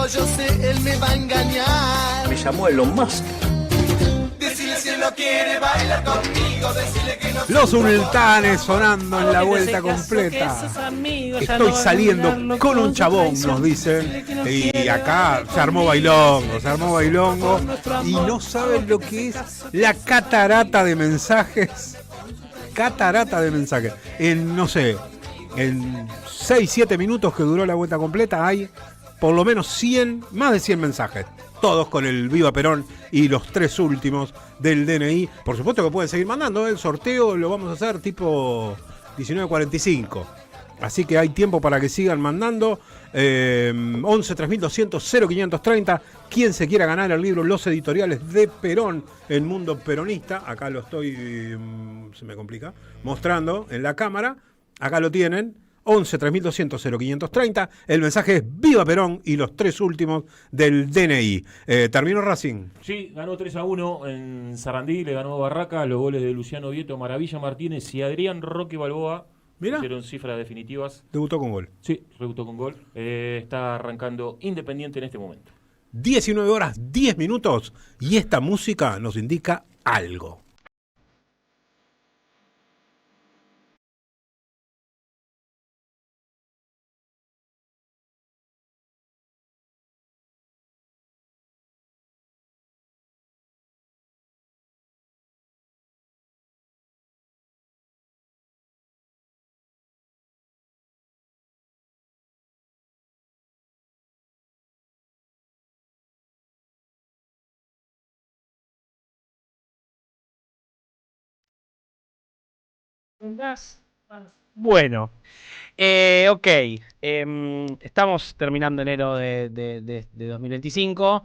todo, yo sé, él me va a engañar. Me llamó Elon Musk. Decirle si él no quiere bailar conmigo, decirle que no. Los Sultanes sonando en la vuelta completa. Estoy saliendo con un chabón, nos dicen. Y acá se armó bailongo. Y no saben lo que es la catarata de mensajes. En, no sé, en 6-7 minutos que duró la vuelta completa hay por lo menos 100, más de 100 mensajes. Todos con el Viva Perón y los 3 últimos del DNI. Por supuesto que pueden seguir mandando. El sorteo lo vamos a hacer tipo 19:45. Así que hay tiempo para que sigan mandando. 11 3200 0530. Quien se quiera ganar el libro Los editoriales de Perón, el mundo peronista. Acá lo estoy, se me complica, mostrando en la cámara. Acá lo tienen. 11 3200 0530. El mensaje es Viva Perón y los 3 últimos del DNI. ¿Terminó Racing? Sí, ganó 3-1 en Sarandí, le ganó Barraca. Los goles de Luciano Vieto, Maravilla Martínez y Adrián Roque Balboa. Mirá. Hicieron cifras definitivas. Debutó con gol. Sí, debutó con gol. Está arrancando Independiente en este momento. 19 horas 10 minutos y esta música nos indica algo. Bueno, ok. Estamos terminando enero de 2025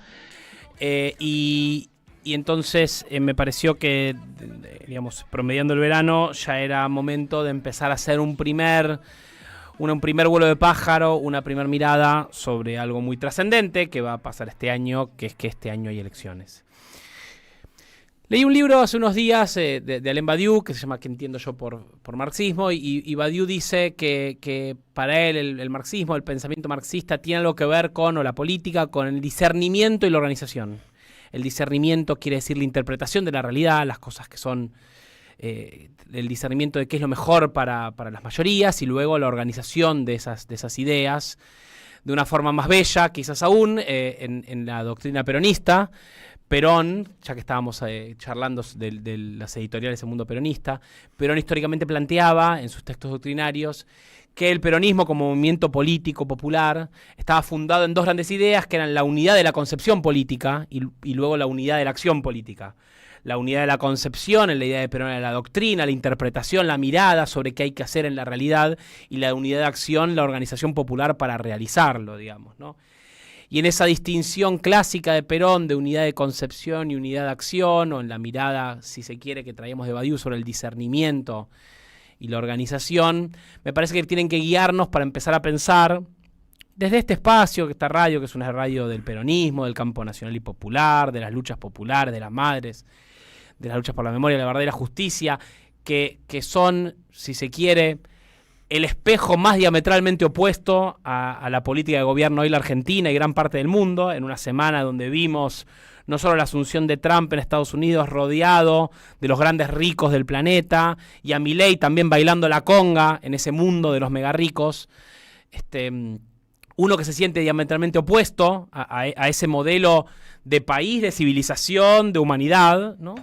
y entonces me pareció que, digamos, promediando el verano, ya era momento de empezar a hacer un primer vuelo de pájaro, una primera mirada sobre algo muy trascendente que va a pasar este año, que es que este año hay elecciones. Leí un libro hace unos días de Alain Badiou, que se llama ¿Qué entiendo yo por marxismo? Y Badiou dice que para él el marxismo, el pensamiento marxista, tiene algo que ver con, o la política, con el discernimiento y la organización. El discernimiento quiere decir la interpretación de la realidad, las cosas que son, el discernimiento de qué es lo mejor para las mayorías, y luego la organización de esas ideas de una forma más bella, quizás aún, en la doctrina peronista. Perón, ya que estábamos charlando de las editoriales del mundo peronista, Perón históricamente planteaba en sus textos doctrinarios que el peronismo como movimiento político popular estaba fundado en 2 grandes ideas, que eran la unidad de la concepción política y luego la unidad de la acción política. La unidad de la concepción, en la idea de Perón, era la doctrina, la interpretación, la mirada sobre qué hay que hacer en la realidad, y la unidad de acción, la organización popular para realizarlo, digamos, ¿no? Y en esa distinción clásica de Perón de unidad de concepción y unidad de acción, o en la mirada, si se quiere, que traíamos de Badiou sobre el discernimiento y la organización, me parece que tienen que guiarnos para empezar a pensar desde este espacio, que esta radio, que es una radio del peronismo, del campo nacional y popular, de las luchas populares, de las madres, de las luchas por la memoria, la verdad y la justicia, que son, si se quiere, el espejo más diametralmente opuesto a la política de gobierno hoy la Argentina y gran parte del mundo, en una semana donde vimos no solo la asunción de Trump en Estados Unidos rodeado de los grandes ricos del planeta, y a Milei también bailando la conga en ese mundo de los mega ricos, uno que se siente diametralmente opuesto a ese modelo de país, de civilización, de humanidad, ¿no?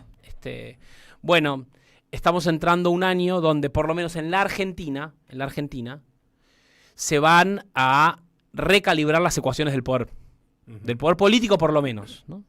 Bueno, estamos entrando un año donde, por lo menos en la Argentina, se van a recalibrar las ecuaciones del poder, del poder político por lo menos, ¿no?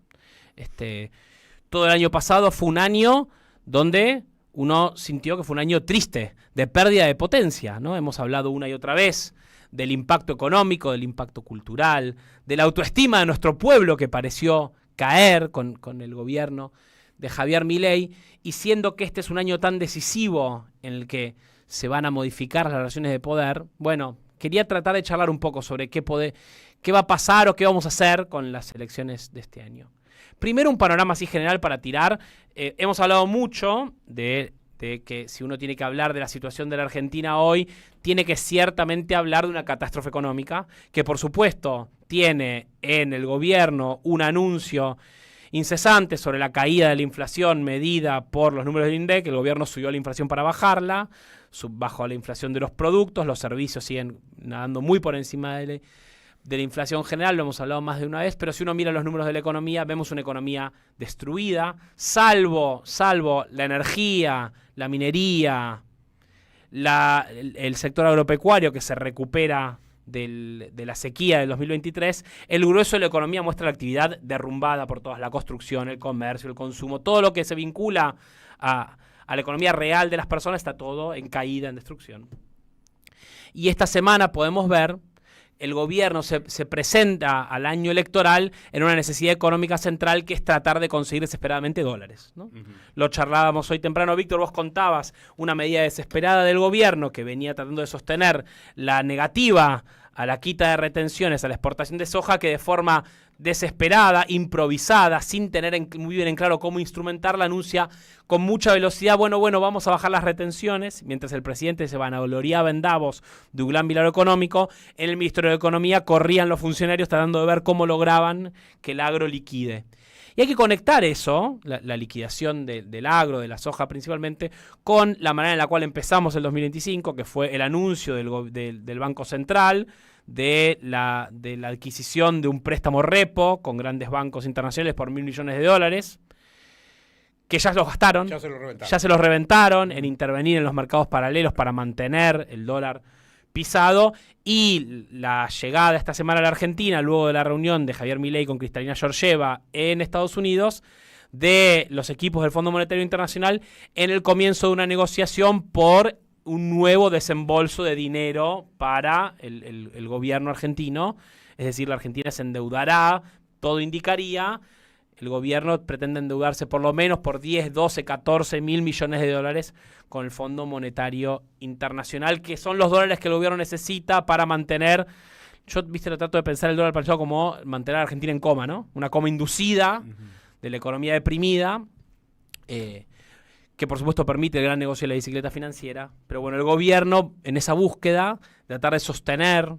Todo el año pasado fue un año donde uno sintió que fue un año triste, de pérdida de potencia, ¿no? Hemos hablado una y otra vez del impacto económico, del impacto cultural, de la autoestima de nuestro pueblo que pareció caer con el gobierno de Javier Milei, y siendo que este es un año tan decisivo en el que se van a modificar las relaciones de poder, bueno, quería tratar de charlar un poco sobre qué va a pasar o qué vamos a hacer con las elecciones de este año. Primero, un panorama así general para tirar. Hemos hablado mucho de de que si uno tiene que hablar de la situación de la Argentina hoy, tiene que ciertamente hablar de una catástrofe económica, que por supuesto tiene en el gobierno un anuncio incesante sobre la caída de la inflación medida por los números del INDEC. El gobierno subió la inflación para bajarla, bajó la inflación de los productos, los servicios siguen nadando muy por encima de la inflación general, lo hemos hablado más de una vez, pero si uno mira los números de la economía, vemos una economía destruida, salvo la energía, la minería, el sector agropecuario que se recupera de la sequía del 2023, el grueso de la economía muestra la actividad derrumbada por todas, la construcción, el comercio, el consumo, todo lo que se vincula a la economía real de las personas está todo en caída, en destrucción. Y esta semana podemos ver el gobierno se presenta al año electoral en una necesidad económica central que es tratar de conseguir desesperadamente dólares, ¿no? Lo charlábamos hoy temprano, Víctor, vos contabas una medida desesperada del gobierno que venía tratando de sostener la negativa a la quita de retenciones, a la exportación de soja, que de forma desesperada, improvisada, sin tener muy bien en claro cómo instrumentarla, anuncia con mucha velocidad, bueno, vamos a bajar las retenciones, mientras el presidente se vanagloriaba en Davos de un gran milagro económico. En el Ministerio de Economía corrían los funcionarios tratando de ver cómo lograban que el agro liquide. Y hay que conectar eso, la liquidación del agro, de la soja principalmente, con la manera en la cual empezamos el 2025, que fue el anuncio del Banco Central, de la adquisición de un préstamo repo con grandes bancos internacionales por $1.000 millones, que ya los gastaron, ya se los reventaron en intervenir en los mercados paralelos para mantener el dólar pisado, y la llegada esta semana a la Argentina, luego de la reunión de Javier Milei con Kristalina Georgieva en Estados Unidos, de los equipos del Fondo Monetario Internacional en el comienzo de una negociación por un nuevo desembolso de dinero para el gobierno argentino. Es decir, la Argentina se endeudará, todo indicaría. El gobierno pretende endeudarse por lo menos por 10, 12, 14 mil millones de dólares con el Fondo Monetario Internacional, que son los dólares que el gobierno necesita para mantener, yo lo trato de pensar el dólar paralizado como mantener a Argentina en coma, ¿no? Una coma inducida de la economía deprimida, que por supuesto permite el gran negocio de la bicicleta financiera. Pero bueno, el gobierno en esa búsqueda de tratar de sostener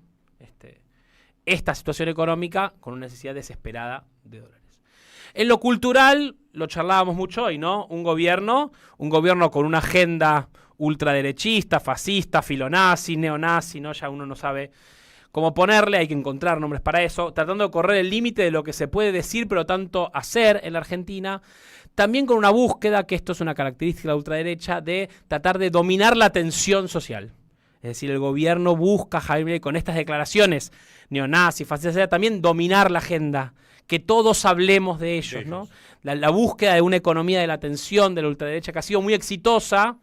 esta situación económica con una necesidad desesperada de dólares. En lo cultural, lo charlábamos mucho hoy, ¿no? Un gobierno con una agenda ultraderechista, fascista, filonazi, neonazi, ¿no? Ya uno no sabe cómo ponerle, hay que encontrar nombres para eso, tratando de correr el límite de lo que se puede decir, pero tanto hacer en la Argentina, también con una búsqueda, que esto es una característica de la ultraderecha, de tratar de dominar la tensión social. Es decir, el gobierno busca, Jaime, con estas declaraciones neonazis, fascistas, también dominar la agenda, que todos hablemos de ellos, ¿no? La búsqueda de una economía de la tensión de la ultraderecha que ha sido muy exitosa,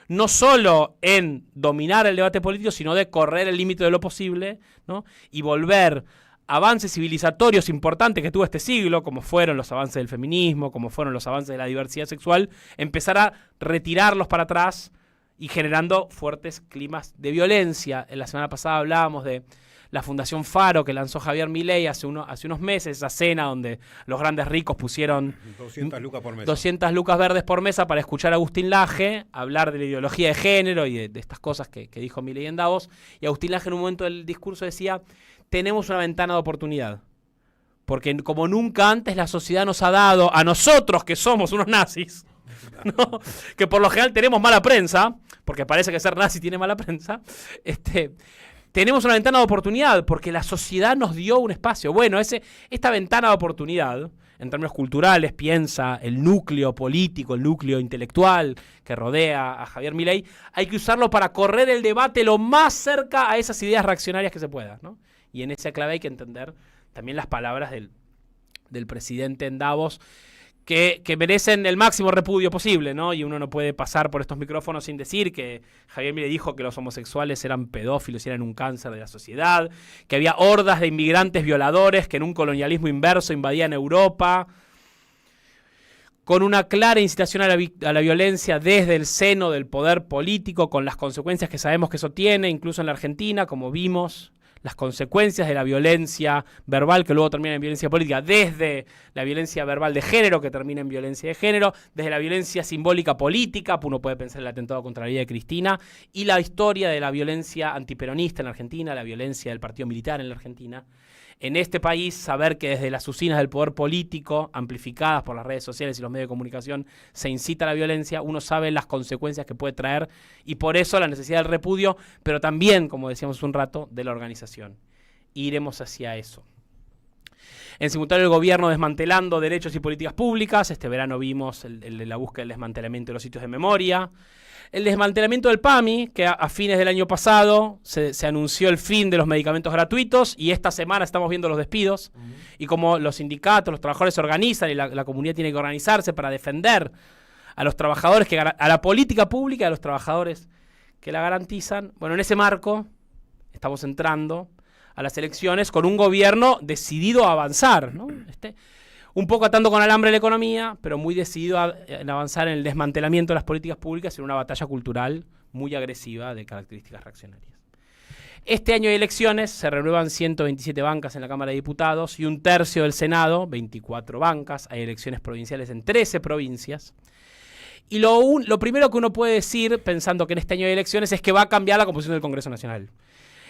no solo en dominar el debate político, sino de correr el límite de lo posible, ¿no? Y volver avances civilizatorios importantes que tuvo este siglo, como fueron los avances del feminismo, como fueron los avances de la diversidad sexual, empezar a retirarlos para atrás y generando fuertes climas de violencia. En la semana pasada hablábamos de la Fundación Faro que lanzó Javier Milei hace unos meses, esa cena donde los grandes ricos pusieron 200 lucas por mesa. 200 lucas verdes por mesa para escuchar a Agustín Laje hablar de la ideología de género y de estas cosas que dijo Milei en Davos. Y Agustín Laje en un momento del discurso decía: tenemos una ventana de oportunidad, porque como nunca antes la sociedad nos ha dado a nosotros, que somos unos nazis, ¿no? Que por lo general tenemos mala prensa, porque parece que ser nazi tiene mala prensa, tenemos una ventana de oportunidad porque la sociedad nos dio un espacio. Bueno, esta ventana de oportunidad, en términos culturales, piensa el núcleo político, el núcleo intelectual que rodea a Javier Milei, hay que usarlo para correr el debate lo más cerca a esas ideas reaccionarias que se pueda, ¿no? Y en esa clave hay que entender también las palabras del presidente en Davos, que merecen el máximo repudio posible, ¿no? Y uno no puede pasar por estos micrófonos sin decir que Javier Milei dijo que los homosexuales eran pedófilos y eran un cáncer de la sociedad, que había hordas de inmigrantes violadores que en un colonialismo inverso invadían Europa, con una clara incitación a la violencia desde el seno del poder político, con las consecuencias que sabemos que eso tiene, incluso en la Argentina, como vimos las consecuencias de la violencia verbal que luego termina en violencia política, desde la violencia verbal de género que termina en violencia de género, desde la violencia simbólica política, uno puede pensar en el atentado contra la vida de Cristina, y la historia de la violencia antiperonista en la Argentina, la violencia del partido militar en la Argentina. En este país, saber que desde las usinas del poder político, amplificadas por las redes sociales y los medios de comunicación, se incita a la violencia, uno sabe las consecuencias que puede traer y por eso la necesidad del repudio, pero también, como decíamos hace un rato, de la organización. Iremos hacia eso. En simultáneo, el gobierno desmantelando derechos y políticas públicas. Este verano vimos la búsqueda del desmantelamiento de los sitios de memoria. El desmantelamiento del PAMI, que a fines del año pasado se anunció el fin de los medicamentos gratuitos y esta semana estamos viendo los despidos y cómo los sindicatos, los trabajadores se organizan y la comunidad tiene que organizarse para defender a los trabajadores, a la política pública y a los trabajadores que la garantizan. Bueno, en ese marco estamos entrando a las elecciones con un gobierno decidido a avanzar, ¿no? Un poco atando con alambre la economía, pero muy decidido en avanzar en el desmantelamiento de las políticas públicas y en una batalla cultural muy agresiva de características reaccionarias. Este año de elecciones se renuevan 127 bancas en la Cámara de Diputados y un tercio del Senado, 24 bancas. Hay elecciones provinciales en 13 provincias. Y lo primero que uno puede decir, pensando que en este año de elecciones, es que va a cambiar la composición del Congreso Nacional.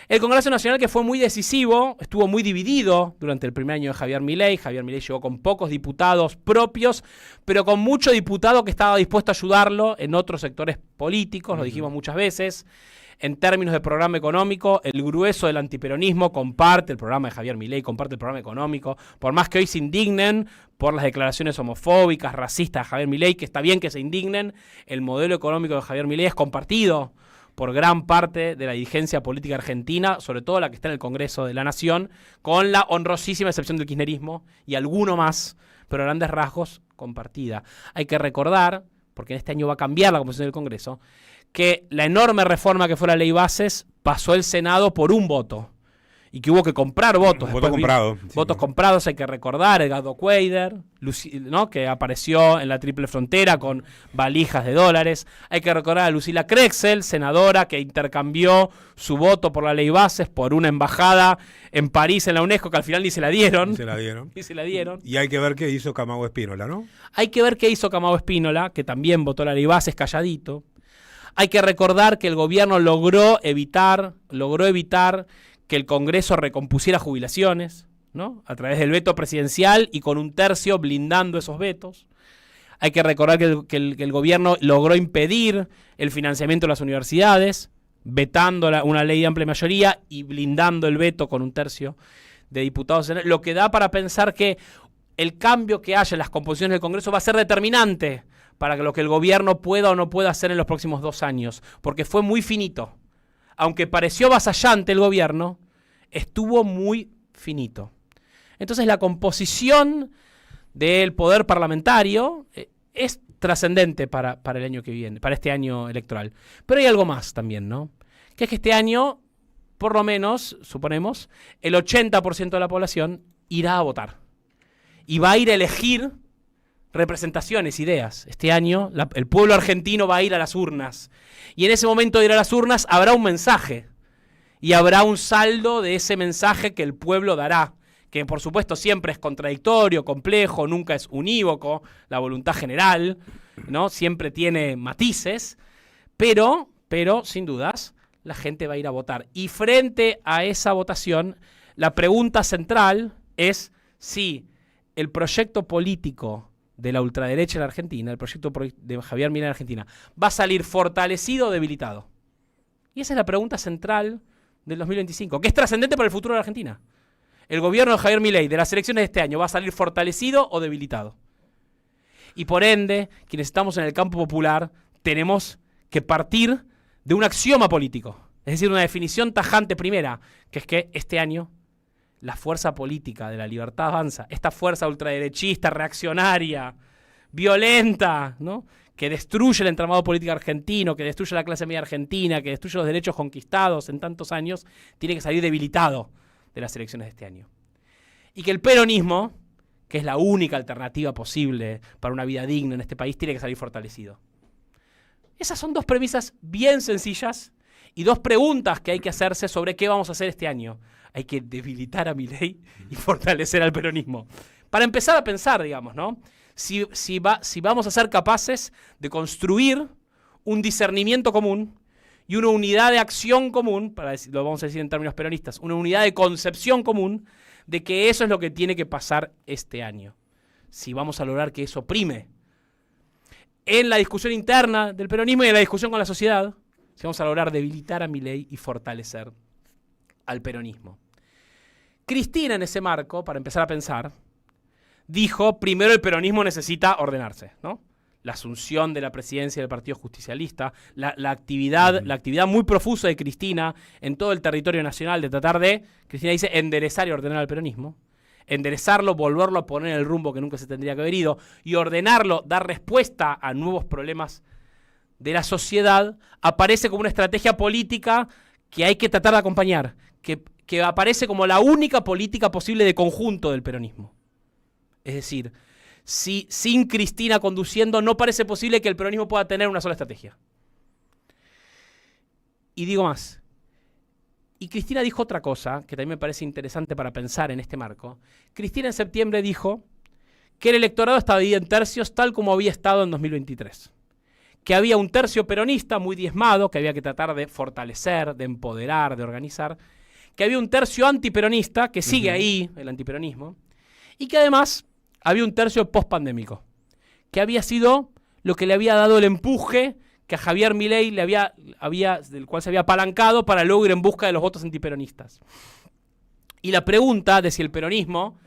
El Congreso Nacional, que fue muy decisivo, estuvo muy dividido durante el primer año de Javier Milei. Javier Milei llegó con pocos diputados propios, pero con mucho diputado que estaba dispuesto a ayudarlo en otros sectores políticos, lo dijimos muchas veces. En términos de programa económico, el grueso del antiperonismo comparte el programa de Javier Milei, comparte el programa económico, por más que hoy se indignen por las declaraciones homofóbicas, racistas de Javier Milei, que está bien que se indignen, el modelo económico de Javier Milei es compartido por gran parte de la dirigencia política argentina, sobre todo la que está en el Congreso de la Nación, con la honrosísima excepción del kirchnerismo y alguno más, pero a grandes rasgos compartida. Hay que recordar, porque en este año va a cambiar la composición del Congreso, que la enorme reforma que fue la Ley Bases pasó el Senado por un voto y que hubo que comprar votos. Voto comprado. Votos comprados, hay que recordar, Edgardo Cuéllar, ¿no? Que apareció en la Triple Frontera con valijas de dólares. Hay que recordar a Lucila Krexel, senadora, que intercambió su voto por la Ley Bases por una embajada en París, en la UNESCO, que al final ni se la dieron. Se la dieron. Ni se la dieron. Y hay que ver qué hizo Camagüey Espínola, ¿no? Hay que ver qué hizo Camagüey Espínola, que también votó la Ley Bases calladito. Hay que recordar que el gobierno logró evitar que el Congreso recompusiera jubilaciones, ¿no? A través del veto presidencial y con un tercio blindando esos vetos. Hay que recordar que el gobierno logró impedir el financiamiento de las universidades, vetando una ley de amplia mayoría y blindando el veto con un tercio de diputados. Lo que da para pensar que el cambio que haya en las composiciones del Congreso va a ser determinante para lo que el gobierno pueda o no pueda hacer en los próximos 2 años, porque fue muy finito. Aunque pareció avasallante el gobierno, estuvo muy finito. Entonces la composición del poder parlamentario es trascendente para el año que viene, para este año electoral. Pero hay algo más también, ¿no? Que es que este año, por lo menos, suponemos, el 80% de la población irá a votar. Y va a ir a elegir representaciones, ideas. Este año el pueblo argentino va a ir a las urnas. Y en ese momento de ir a las urnas habrá un mensaje. Y habrá un saldo de ese mensaje que el pueblo dará. Que por supuesto siempre es contradictorio, complejo, nunca es unívoco, la voluntad general, ¿no? Siempre tiene matices. Pero, sin dudas, la gente va a ir a votar. Y frente a esa votación, la pregunta central es si el proyecto político de la ultraderecha en la Argentina, el proyecto de Javier Milei en la Argentina, ¿va a salir fortalecido o debilitado? Y esa es la pregunta central del 2025, que es trascendente para el futuro de la Argentina. ¿El gobierno de Javier Milei de las elecciones de este año va a salir fortalecido o debilitado? Y por ende, quienes estamos en el campo popular, tenemos que partir de un axioma político, es decir, una definición tajante primera, que es que este año la fuerza política de La Libertad Avanza, esta fuerza ultraderechista, reaccionaria, violenta, ¿no? Que destruye el entramado político argentino, que destruye la clase media argentina, que destruye los derechos conquistados en tantos años, tiene que salir debilitado de las elecciones de este año. Y que el peronismo, que es la única alternativa posible para una vida digna en este país, tiene que salir fortalecido. Esas son 2 premisas bien sencillas y 2 preguntas que hay que hacerse sobre qué vamos a hacer este año. Hay que debilitar a Milei y fortalecer al peronismo. Para empezar a pensar, digamos, ¿no? Si vamos a ser capaces de construir un discernimiento común y una unidad de acción común, lo vamos a decir en términos peronistas, una unidad de concepción común de que eso es lo que tiene que pasar este año. Si vamos a lograr que eso prime en la discusión interna del peronismo y en la discusión con la sociedad, si vamos a lograr debilitar a Milei y fortalecer al peronismo. Cristina, en ese marco, para empezar a pensar, dijo, primero el peronismo necesita ordenarse, ¿no? La asunción de la presidencia del Partido Justicialista, la actividad muy profusa de Cristina en todo el territorio nacional de tratar de, Cristina dice, enderezar y ordenar al peronismo. Enderezarlo, volverlo a poner en el rumbo que nunca se tendría que haber ido y ordenarlo, dar respuesta a nuevos problemas de la sociedad, aparece como una estrategia política que hay que tratar de acompañar, que aparece como la única política posible de conjunto del peronismo. Es decir, sin Cristina conduciendo, no parece posible que el peronismo pueda tener una sola estrategia. Y digo más. Y Cristina dijo otra cosa, que también me parece interesante para pensar en este marco. Cristina en septiembre dijo que el electorado estaba dividido en tercios tal como había estado en 2023. Que había un tercio peronista muy diezmado, que había que tratar de fortalecer, de empoderar, de organizar. Que había un tercio antiperonista, que sigue ahí, el antiperonismo. Y que además había un tercio pospandémico, que había sido lo que le había dado el empuje que a Javier Milei del cual se había apalancado para luego ir en busca de los votos antiperonistas. Y la pregunta de si el peronismo,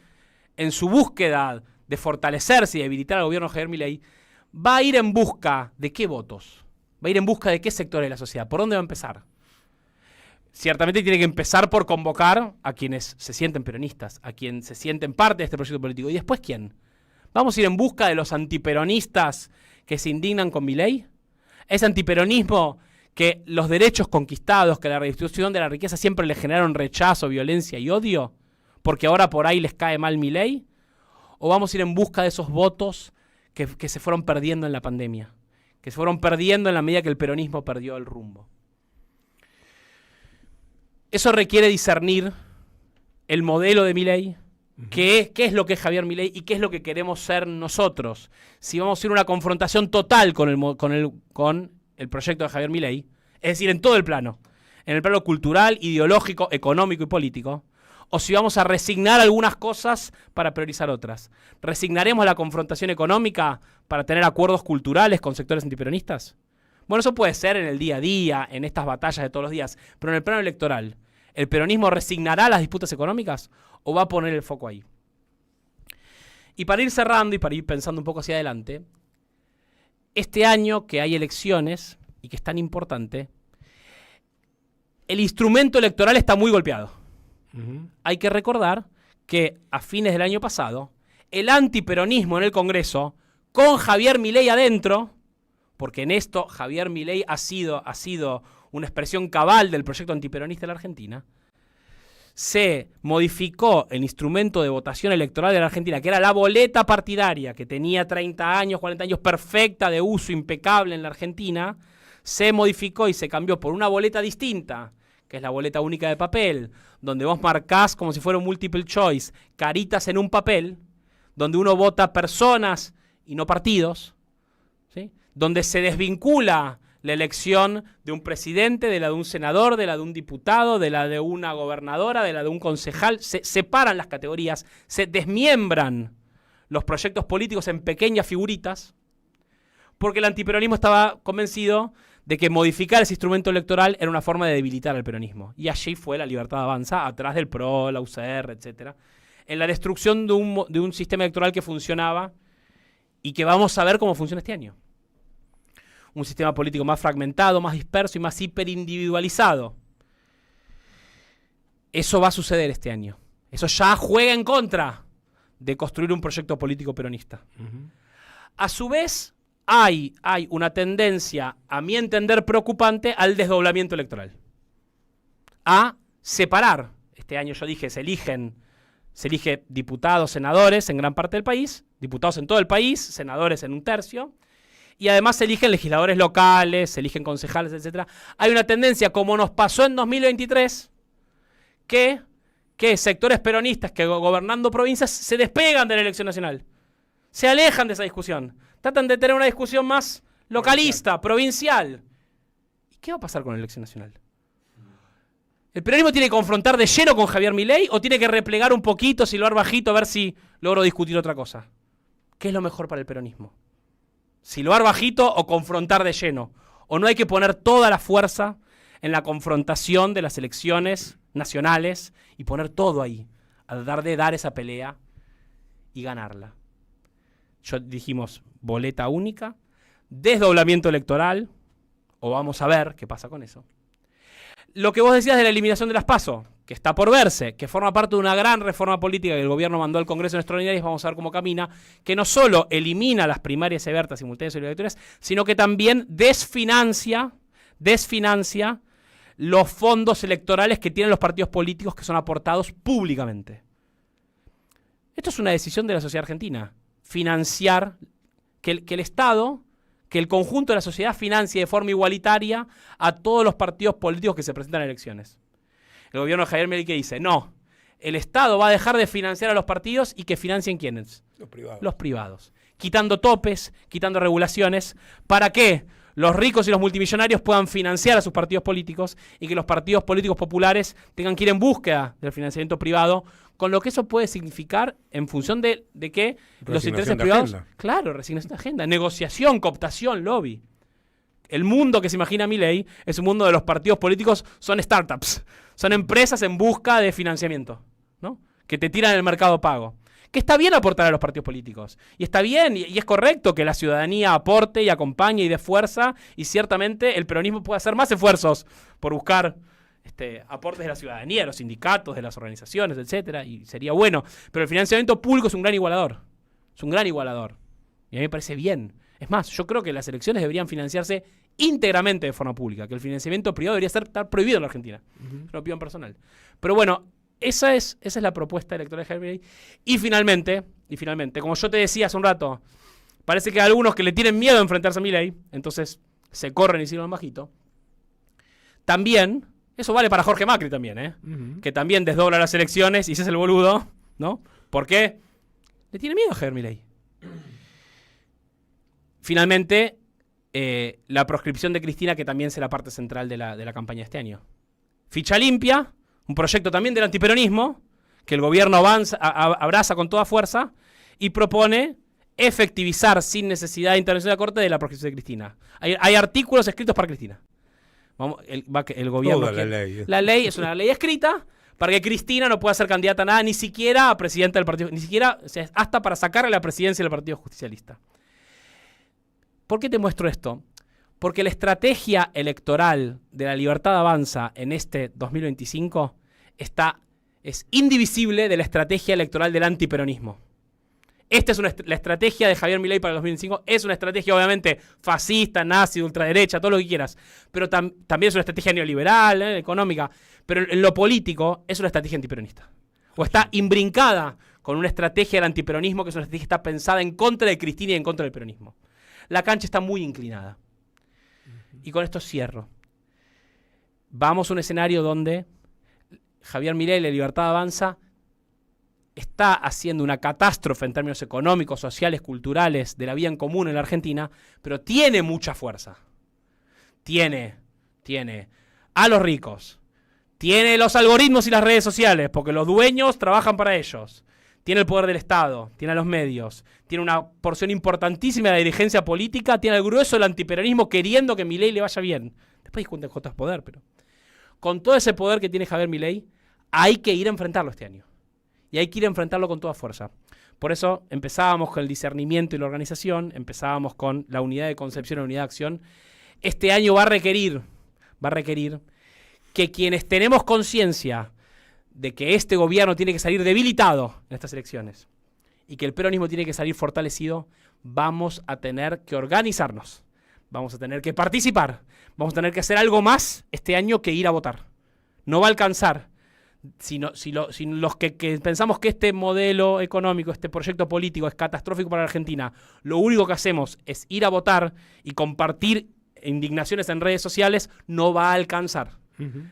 en su búsqueda de fortalecerse y debilitar al gobierno de Javier Milei, va a ir en busca de qué votos, va a ir en busca de qué sectores de la sociedad, ¿por dónde va a empezar? Ciertamente tiene que empezar por convocar a quienes se sienten peronistas, a quienes se sienten parte de este proyecto político. ¿Y después quién? ¿Vamos a ir en busca de los antiperonistas que se indignan con Milei? ¿Ese antiperonismo que los derechos conquistados, que la redistribución de la riqueza siempre le generaron rechazo, violencia y odio? ¿Porque ahora por ahí les cae mal Milei? ¿O vamos a ir en busca de esos votos que se fueron perdiendo en la pandemia? Que se fueron perdiendo en la medida que el peronismo perdió el rumbo. Eso requiere discernir el modelo de Milei, qué es lo que es Javier Milei y qué es lo que queremos ser nosotros. Si vamos a ir a una confrontación total con el proyecto de Javier Milei, es decir, en todo el plano cultural, ideológico, económico y político, o si vamos a resignar algunas cosas para priorizar otras. ¿Resignaremos la confrontación económica para tener acuerdos culturales con sectores antiperonistas? Bueno, eso puede ser en el día a día, en estas batallas de todos los días, pero en el plano electoral, ¿el peronismo resignará las disputas económicas o va a poner el foco ahí? Y para ir cerrando y para ir pensando un poco hacia adelante, este año que hay elecciones y que es tan importante, el instrumento electoral está muy golpeado. Hay que recordar que a fines del año pasado, el antiperonismo en el Congreso, con Javier Milei adentro, porque en esto Javier Milei ha sido una expresión cabal del proyecto antiperonista de la Argentina, se modificó el instrumento de votación electoral de la Argentina, que era la boleta partidaria, que tenía 30 años, 40 años, perfecta, de uso, impecable en la Argentina, se modificó y se cambió por una boleta distinta, que es la boleta única de papel, donde vos marcás como si fuera un multiple choice, caritas en un papel, donde uno vota personas y no partidos, ¿sí? Donde se desvincula la elección de un presidente, de la de un senador, de la de un diputado, de la de una gobernadora, de la de un concejal. Se separan las categorías, se desmiembran los proyectos políticos en pequeñas figuritas, porque el antiperonismo estaba convencido de que modificar ese instrumento electoral era una forma de debilitar al peronismo. Y allí fue la Libertad Avanza, atrás del PRO, la UCR, etc., en la destrucción de un sistema electoral que funcionaba y que vamos a ver cómo funciona este año. Un sistema político más fragmentado, más disperso y más hiperindividualizado. Eso va a suceder este año. Eso ya juega en contra de construir un proyecto político peronista. A su vez, hay una tendencia, a mi entender preocupante, al desdoblamiento electoral. A separar. Este año yo dije, se elige diputados, senadores en gran parte del país, diputados en todo el país, senadores en un tercio, y además se eligen legisladores locales, se eligen concejales, etc. Hay una tendencia, como nos pasó en 2023, que sectores peronistas que gobernando provincias se despegan de la elección nacional. Se alejan de esa discusión. Tratan de tener una discusión más localista, provincial. ¿Y qué va a pasar con la elección nacional? ¿El peronismo tiene que confrontar de lleno con Javier Milei o tiene que replegar un poquito, silbar bajito, a ver si logro discutir otra cosa? ¿Qué es lo mejor para el peronismo? ¿Silbar bajito o confrontar de lleno? ¿O no hay que poner toda la fuerza en la confrontación de las elecciones nacionales y poner todo ahí, a tratar de dar esa pelea y ganarla? Dijimos boleta única, desdoblamiento electoral, o vamos a ver qué pasa con eso. Lo que vos decías de la eliminación de las PASO, que está por verse, que forma parte de una gran reforma política que el gobierno mandó al Congreso en extraordinarias, vamos a ver cómo camina, que no solo elimina las primarias abiertas, simultáneas y obligatorias, sino que también desfinancia los fondos electorales que tienen los partidos políticos que son aportados públicamente. Esto es una decisión de la sociedad argentina, financiar, que el Estado, que el conjunto de la sociedad financie de forma igualitaria a todos los partidos políticos que se presentan en elecciones. El gobierno de Javier Milei que dice, no, el Estado va a dejar de financiar a los partidos y que financien ¿quiénes? Los privados. Quitando topes, quitando regulaciones, ¿para qué? Los ricos y los multimillonarios puedan financiar a sus partidos políticos y que los partidos políticos populares tengan que ir en búsqueda del financiamiento privado, con lo que eso puede significar en función de que los intereses privados... Agenda. Claro, resignación de agenda, negociación, cooptación, lobby. El mundo que se imagina Milei es un mundo de los partidos políticos, son startups, son empresas en busca de financiamiento, ¿no? Que te tiran el mercado pago. Que está bien aportar a los partidos políticos. Y está bien, y es correcto que la ciudadanía aporte y acompañe y dé fuerza, y ciertamente el peronismo puede hacer más esfuerzos por buscar aportes de la ciudadanía, de los sindicatos, de las organizaciones, etcétera, y sería bueno. Pero el financiamiento público es un gran igualador. Es un gran igualador. Y a mí me parece bien. Es más, yo creo que las elecciones deberían financiarse íntegramente de forma pública, que el financiamiento privado debería estar prohibido en la Argentina. Es una opinión personal. Pero bueno, esa es la propuesta electoral de Javier Milei. Y finalmente, como yo te decía hace un rato, parece que hay algunos que le tienen miedo a enfrentarse a Milei, entonces se corren y siguen bajito. También, eso vale para Jorge Macri también, que también desdobla las elecciones y se hace el boludo, ¿no? ¿Por qué? Le tiene miedo a Javier Milei. Finalmente, la proscripción de Cristina, que también será parte central de la campaña de este año. Ficha limpia, un proyecto también del antiperonismo, que el gobierno abraza con toda fuerza y propone efectivizar sin necesidad de intervención de la Corte de la proscripción de Cristina. Hay artículos escritos para Cristina. El gobierno Toda la ley. La ley es una ley escrita para que Cristina no pueda ser candidata a nada, ni siquiera a presidenta del partido, ni siquiera, o sea, hasta para sacarle la presidencia del Partido Justicialista. ¿Por qué te muestro esto? Porque la estrategia electoral de La Libertad Avanza en este 2025 es indivisible de la estrategia electoral del antiperonismo. Esta es la estrategia de Javier Milei para el 2025. Es una estrategia obviamente fascista, nazi, de ultraderecha, todo lo que quieras. Pero también es una estrategia neoliberal, económica. Pero en lo político es una estrategia antiperonista. O está imbrincada con una estrategia del antiperonismo, que es una estrategia que está pensada en contra de Cristina y en contra del peronismo. La cancha está muy inclinada. Y con esto cierro. Vamos a un escenario donde Javier Milei, La Libertad Avanza, está haciendo una catástrofe en términos económicos, sociales, culturales, de la vida en común en la Argentina, pero tiene mucha fuerza. Tiene a los ricos, tiene los algoritmos y las redes sociales, porque los dueños trabajan para ellos. Tiene el poder del Estado, tiene a los medios, tiene una porción importantísima de la dirigencia política, tiene el grueso del antiperonismo queriendo que Milei le vaya bien. Después discuten otros poder, pero con todo ese poder que tiene Javier Milei, hay que ir a enfrentarlo este año. Y hay que ir a enfrentarlo con toda fuerza. Por eso empezábamos con el discernimiento y la organización, empezábamos con la unidad de concepción y la unidad de acción. Este año va a requerir que quienes tenemos conciencia de que este gobierno tiene que salir debilitado en estas elecciones y que el peronismo tiene que salir fortalecido, vamos a tener que organizarnos, vamos a tener que participar, vamos a tener que hacer algo más este año que ir a votar. No va a alcanzar Si los que pensamos que este modelo económico, este proyecto político es catastrófico para la Argentina, lo único que hacemos es ir a votar y compartir indignaciones en redes sociales, no va a alcanzar.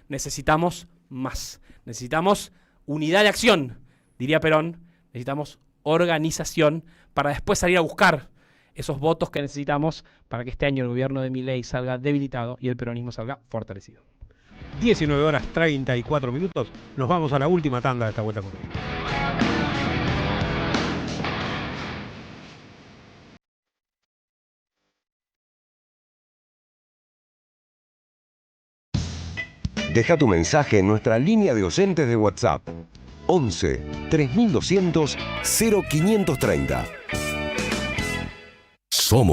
Necesitamos más. Necesitamos unidad de acción, diría Perón. Necesitamos organización para después salir a buscar esos votos que necesitamos para que este año el gobierno de Milei salga debilitado y el peronismo salga fortalecido. 19 horas 34 minutos. Nos vamos a la última tanda de esta vuelta corrida. Deja tu mensaje en nuestra línea de oyentes de WhatsApp 11 3200 0530.